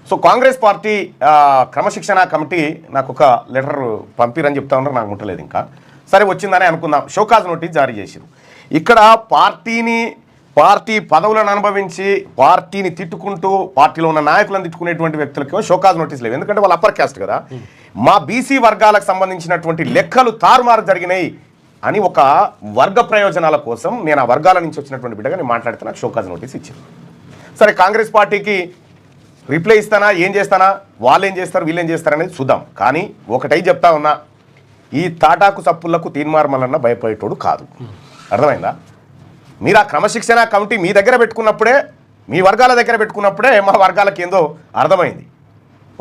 So Congress party క్రమశిక్షణ committee నాకు ఒక లెటర్ పంపిరని చెప్తా ఉన్నారు, నాకు ముట్టలేదు ఇంకా. సరే వచ్చిందని అనుకుందాం. షోకాజ్ నోటీస్ జారీ చేశారు. ఇక్కడ పార్టీ పదవులను అనుభవించి పార్టీని తిట్టుకుంటూ పార్టీలో ఉన్న నాయకులను తిట్టుకునేటువంటి వ్యక్తులకి షోకాజ్ నోటీస్ లేవు, ఎందుకంటే వాళ్ళు అప్పర్ క్యాస్ట్ కదా. మా బీసీ వర్గాలకు సంబంధించినటువంటి లెక్కలు తారుమారు జరిగినాయి అని ఒక వర్గ ప్రయోజనాల కోసం నేను ఆ వర్గాల నుంచి వచ్చినటువంటి బిడ్డగా నేను మాట్లాడితే నాకు షోకాజ్ నోటీస్ ఇచ్చింది. సరే కాంగ్రెస్ పార్టీకి రిప్లై ఇస్తానా, ఏం చేస్తానా, వాళ్ళు ఏం చేస్తారు వీళ్ళు ఏం చేస్తారు అనేది చూద్దాం. కానీ ఒకటై చెప్తా ఉన్నా, ఈ తాటాకు సప్పులకు తీన్మార్ మల్లన్న భయపడేటోడు కాదు. అర్థమైందా? మీరు ఆ క్రమశిక్షణ కమిటీ మీ దగ్గర పెట్టుకున్నప్పుడే, మీ వర్గాల దగ్గర పెట్టుకున్నప్పుడే మా వర్గాలకు ఏందో అర్థమైంది.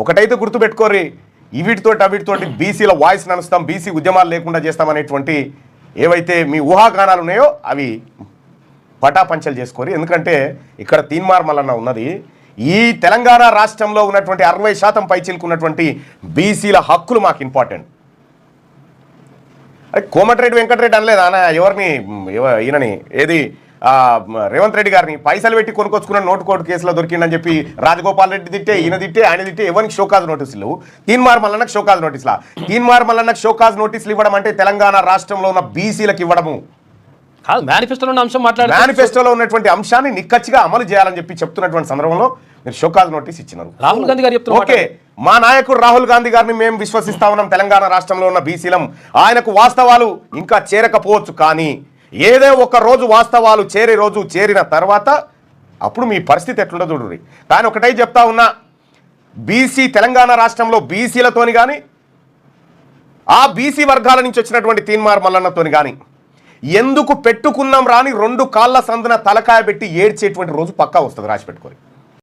ఒకటైతే గుర్తుపెట్టుకోరి, వీటితోటి బీసీల వాయిస్ నడుస్తాం, బీసీ ఉద్యమాలు లేకుండా చేస్తామనేటువంటి ఏవైతే మీ ఊహాగానాలు ఉన్నాయో అవి పటాపంచలు చేసుకోరి. ఎందుకంటే ఇక్కడ తీన్మార్ మల్లన్న ఉన్నది ఈ తెలంగాణ రాష్ట్రంలో ఉన్నటువంటి 60% పైచిలుకున్నటువంటి బీసీల హక్కులు మాకు ఇంపార్టెంట్. అరే కోమటిరెడ్డి వెంకటరెడ్డి అనలేదు అన్న ఎవరిని, ఈయనని ఏది రేవంత్ రెడ్డి గారిని పైసలు పెట్టి కొనుక్కొచ్చుకున్న నోటుకోటు కేసులో దొరికిందని చెప్పి రాజగోపాల్ రెడ్డి తిట్టే, ఈయన తిట్టే, ఆయన తిట్టే, ఎవరికి షోకాజ్ నోటీసులు? తీన్మార్ మల్లన్నకు షోకాజ్ నోటీసులా? తీన్మార్ మల్లన్నకు షోకాజ్ నోటీసులు ఇవ్వడం అంటే తెలంగాణ రాష్ట్రంలో ఉన్న బీసీలకు ఇవ్వడము కాదు. మేనిఫెస్టోలో ఉన్న అంశం మేనిఫెస్టోలో ఉన్నటువంటి అంశాన్ని నిక్కచ్చిగా అమలు చేయాలని చెప్పి చెప్తున్నటువంటి సందర్భంలో మీరు షోకాజ్ నోటీస్ ఇచ్చినారు. రాహుల్ గాంధీ గారు చెప్తున్నారు. ఓకే, మా నాయకుడు రాహుల్ గాంధీ గారిని మేము విశ్వసిస్తా ఉన్నాం. తెలంగాణ రాష్ట్రంలో ఉన్న బీసీలం ఆయనకు వాస్తవాలు ఇంకా చేరకపోవచ్చు, కానీ ఏదో ఒక రోజు వాస్తవాలు చేరే రోజు చేరిన తర్వాత అప్పుడు మీ పరిస్థితి ఎట్లుండో చూడండి. కానీ ఒకటై చెప్తా ఉన్నా, బీసీ తెలంగాణ రాష్ట్రంలో బీసీలతోని కానీ ఆ బీసీ వర్గాల నుంచి వచ్చినటువంటి తీన్మార్ మల్లన్నతోని కానీ ఎందుకు పెట్టుకున్నాం రాని 2 కాళ్ళ సందున తలకాయ పెట్టి ఏడ్చేటువంటి రోజు పక్కా వస్తుంది, రాసి పెట్టుకొని.